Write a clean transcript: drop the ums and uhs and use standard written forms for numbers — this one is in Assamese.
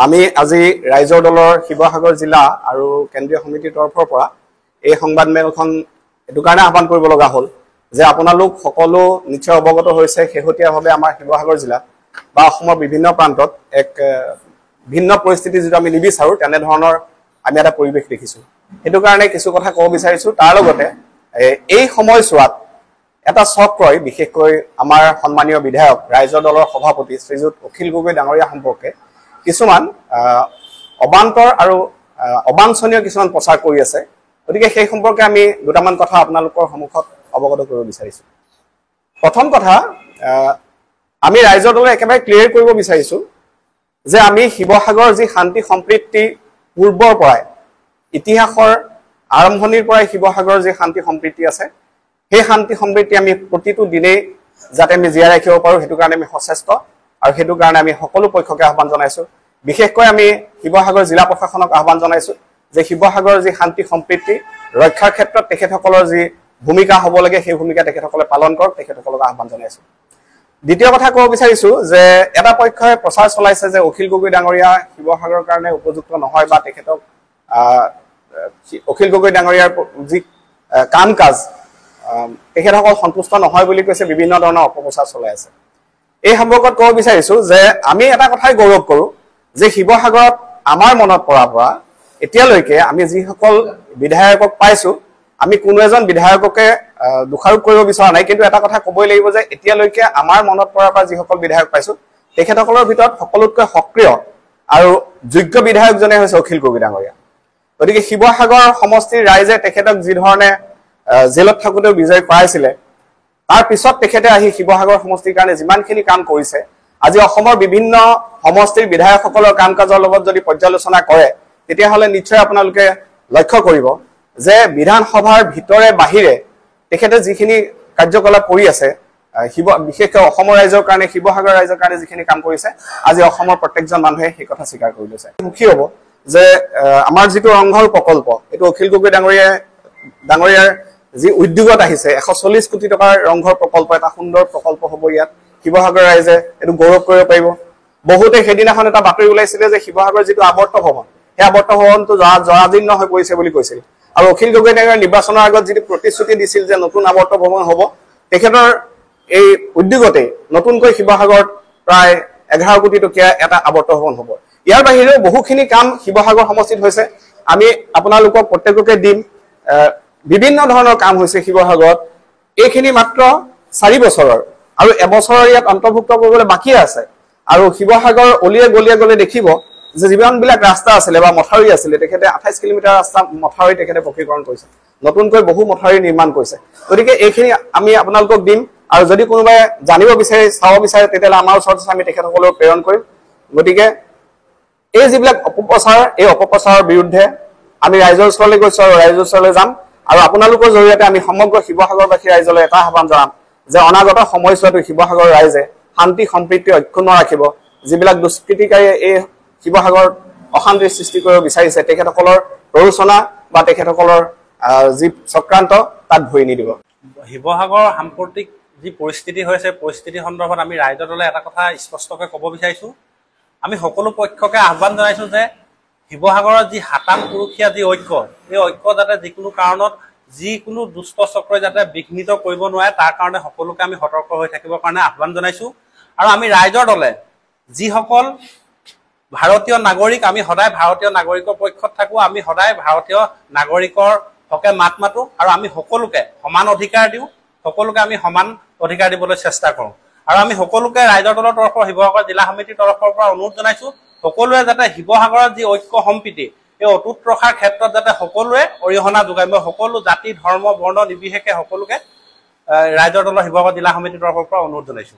আমি আজি ৰাইজৰ দলৰ শিৱসাগৰ জিলা আৰু কেন্দ্ৰীয় সমিতিৰ তৰফৰ পৰা এই সংবাদমেলখন এটো কাৰণে আহ্বান কৰিব লগা হ'ল যে আপোনালোক সকলো নিশ্চয় অৱগত হৈছে শেহতীয়াভাৱে আমাৰ শিৱসাগৰ জিলা বা অসমৰ বিভিন্ন প্ৰান্তত এক ভিন্ন পৰিস্থিতি যেটো আমি নিবিচাৰো তেনে ধৰণৰ আমি এটা পৰিৱেশ দেখিছো এটো কাৰণে কিছু কথা ক'ব বিচাৰিছো তাৰ লগতে এই সময়ছোৱাত এটা চক্ৰই বিশেষকৈ আমাৰ সন্মানীয় বিধায়ক ৰাইজৰ দলৰ সভাপতি শ্ৰীযুত অখিল গগৈ ডাঙৰীয়া সম্পৰ্কে কিছুমান অবান্তৰ আৰু অবাঞ্ছনীয় কিছুমান প্ৰচাৰ কৰি আছে গতিকে সেই সম্পৰ্কে আমি দুটামান কথা আপোনালোকৰ সন্মুখত অৱগত কৰিব বিচাৰিছো প্ৰথম কথা আমি ৰাইজৰ দলে একেবাৰে ক্লিয়াৰ কৰিব বিচাৰিছো যে আমি শিৱসাগৰ যি শান্তি সম্প্ৰীতি পূৰ্বৰ পৰাই ইতিহাসৰ আৰম্ভণিৰ পৰাই শিৱসাগৰ যি শান্তি সম্প্ৰীতি আছে সেই শান্তি সম্প্ৰীতি আমি প্ৰতিটো দিনে যাতে আমি জীয়াই ৰাখিব পাৰো হেতু কাৰণে আমি সচেষ্ট আৰু হেতু কাৰণে আমি সকলো পক্ষকে আহ্বান জনাইছো বিশেষকৈ আমি শিৱসাগৰ জিলা প্ৰশাসনক আহ্বান জনাইছো যে শিৱসাগৰ যি শান্তি সম্প্ৰীতি ৰক্ষাৰ ক্ষেত্ৰত তেখেতসকলৰ যি ভূমিকা হ'ব লাগে সেই ভূমিকা তেখেতসকলে পালন কৰক তেখেতসকলক আহ্বান জনাইছো দ্বিতীয় কথা ক'ব বিচাৰিছো যে এটা পক্ষই প্ৰচাৰ চলাইছে যে অখিল গগৈ ডাঙৰীয়া শিৱসাগৰৰ কাৰণে উপযুক্ত নহয় বা তেখেতক অখিল গগৈ ডাঙৰীয়াৰ যি কাম কাজ তেখেতসকল সন্তুষ্ট নহয় বুলি কৈছে বিভিন্ন ধৰণৰ অপপ্ৰচাৰ চলাই আছে এই সম্পৰ্কত ক'ব বিচাৰিছো যে আমি এটা কথাই গৌৰৱ কৰো যে শিৱসাগৰত আমাৰ মনত পৰা এতিয়ালৈকে আমি যিসকল বিধায়কক পাইছো আমি কোনো এজন বিধায়ককে দুখাৰোপ কৰিব বিচৰা নাই কিন্তু এটা কথা ক'বই লাগিব যে এতিয়ালৈকে আমাৰ মনত পৰা যিসকল বিধায়ক পাইছো তেখেতসকলৰ ভিতৰত সকলোতকৈ সক্ৰিয় আৰু যোগ্য বিধায়কজনে হৈছে অখিল গগৈ ডাঙৰীয়া গতিকে শিৱসাগৰ সমষ্টিৰ ৰাইজে তেখেতক যি ধৰণে জেলত থাকোতে বিজয় কৰাইছিলে তাৰ পিছত তেখেতে আহি শিৱসাগৰ সমষ্টিৰ কাৰণে যিমানখিনি কাম কৰিছে আজি অসমৰ বিভিন্ন সমষ্টিৰ বিধায়কসকলৰ কাম কাজৰ লগত যদি পৰ্যালোচনা কৰে তেতিয়াহ'লে নিশ্চয় আপোনালোকে লক্ষ্য কৰিব যে বিধানসভাৰ ভিতৰে বাহিৰে তেখেতে যিখিনি কাৰ্যকলাপ কৰি আছে বিশেষকৈ অসমৰ ৰাইজৰ কাৰণে শিৱসাগৰ ৰাইজৰ কাৰণে যিখিনি কাম কৰিছে আজি অসমৰ প্ৰত্যেকজন মানুহে সেই কথা স্বীকাৰ কৰি লৈছে মুখী হ'ব যে আমাৰ যিটো ৰংঘৰ প্ৰকল্প এটো অখিল গগৈ ডাঙৰীয়াৰ যি উদ্যোগত আহিছে 140 কোটি টকাৰ ৰংঘৰ প্ৰকল্প এটা সুন্দৰ প্ৰকল্প হ'ব ইয়াত শিৱসাগৰ ৰাইজে এটো গৌৰৱ কৰিব পাৰিব বহুতে হেদিনাখন এটা বাতৰি ওলাইছিলে যে শিৱসাগৰ যিটো আৱৰ্ত ভৱন সেই আৱৰ্ত ভৱনটো জৰাজীৰ্ণ হৈ পৰিছে বুলি কৈছিল আৰু অখিল গগৈ ডাঙৰীয়াৰ নিৰ্বাচনৰ আগত যিটো প্ৰতিশ্ৰুতি দিছিল যে নতুন আৱৰ্ত ভৱন হ'ব তেখেতৰ এই উদ্যোগতে নতুনকৈ শিৱসাগৰত প্ৰায় 11 কোটি টকীয়া এটা আৱৰ্ত ভৱন হ'ব ইয়াৰ বাহিৰেও বহুখিনি কাম শিৱসাগৰ সমষ্টিত হৈছে আমি আপোনালোকক প্ৰত্যেককে দিম বিভিন্ন ধৰণৰ কাম হৈছে শিৱসাগৰত এইখিনি মাত্ৰ 4 বছৰৰ আৰু এবছৰৰ ইয়াত অন্তৰ্ভুক্ত কৰিবলৈ বাকি আছে আৰু শিৱসাগৰ অলিয়ে গলিয়ে গলে দেখিব যে জীৱনবিলাক ৰাস্তা আছিল বা মথাউৰি আছিল তেখেতে 28 কিলোমিটাৰ ৰাস্তা মথাউৰি তেখেতে পকীকৰণ কৰিছে নতুনকৈ বহু মথাউৰি নিৰ্মাণ কৰিছে গতিকে এইখিনি আমি আপোনালোকক দিম আৰু যদি কোনোবাই জানিব বিচাৰে চাব বিচাৰে তেতিয়ালে আমাৰ ওচৰত আমি তেখেতসকলক প্ৰেৰণ কৰিম গতিকে এই যিবিলাক অপপ্ৰচাৰ এই অপপ্ৰচাৰৰ বিৰুদ্ধে আমি ৰাইজৰ ওচৰলৈ গৈছো আৰু ৰাইজৰ ওচৰলৈ যাম আৰু আপোনালোকৰ জৰিয়তে আমি সমগ্ৰ শিৱসাগৰবাসী ৰাইজলৈ এটা আহ্বান জনাম যে অনাগত সময়ছোৱাত শিৱসাগৰ ৰাইজে শান্তি সম্প্ৰীতি অক্ষুণ্ণ ৰাখিব যিবিলাক দুষ্কৃতিকাৰীয়ে এই শিৱসাগৰ অশান্তিৰ সৃষ্টি কৰিব বিচাৰিছে তেখেতসকলৰ প্ৰৰোচনা বা তেখেতসকলৰ যি চক্ৰান্ত তাত ভৰি নিদিব শিৱসাগৰ সাম্প্ৰতিক যি পৰিস্থিতি হৈছে পৰিস্থিতি সন্দৰ্ভত আমি ৰাইজৰ দলে এটা কথা স্পষ্টকৈ ক'ব বিচাৰিছো আমি সকলো পক্ষকে আহ্বান জনাইছো যে শিৱসাগৰৰ যি হাতান পুৰুষীয়া যি ঐক্য এই ঐক্য যাতে যিকোনো কাৰণত যিকোনো দুষ্ট চক্ৰই যাতে বিঘ্নিত কৰিব নোৱাৰে তাৰ কাৰণে সকলোকে আমি সতৰ্ক হৈ থাকিবৰ কাৰণে আহ্বান জনাইছো আৰু আমি ৰাইজৰ দলে যিসকল ভাৰতীয় নাগৰিক আমি সদায় ভাৰতীয় নাগৰিকৰ পক্ষত থাকো আমি সদায় ভাৰতীয় নাগৰিকৰ হকে মাত মাতো আৰু আমি সকলোকে সমান অধিকাৰ দিওঁ সকলোকে আমি সমান অধিকাৰ দিবলৈ চেষ্টা কৰোঁ আৰু আমি সকলোকে ৰাইজৰ দলৰ তৰফৰ শিৱসাগৰ জিলা সমিতিৰ তৰফৰ পৰা অনুৰোধ জনাইছো সকলোৱে যাতে শিৱসাগৰৰ যি ঐক্য সম্প্ৰীতি এই অটুট ৰখাৰ ক্ষেত্ৰত যাতে সকলোৱে অৰিহণা যোগায় মই সকলো জাতি ধৰ্ম বৰ্ণ নিৰ্বিশেষে সকলোকে ৰাইজৰ দলৰ শিৱসাগৰ জিলা সমিতিৰ তৰফৰ পৰা অনুৰোধ জনাইছো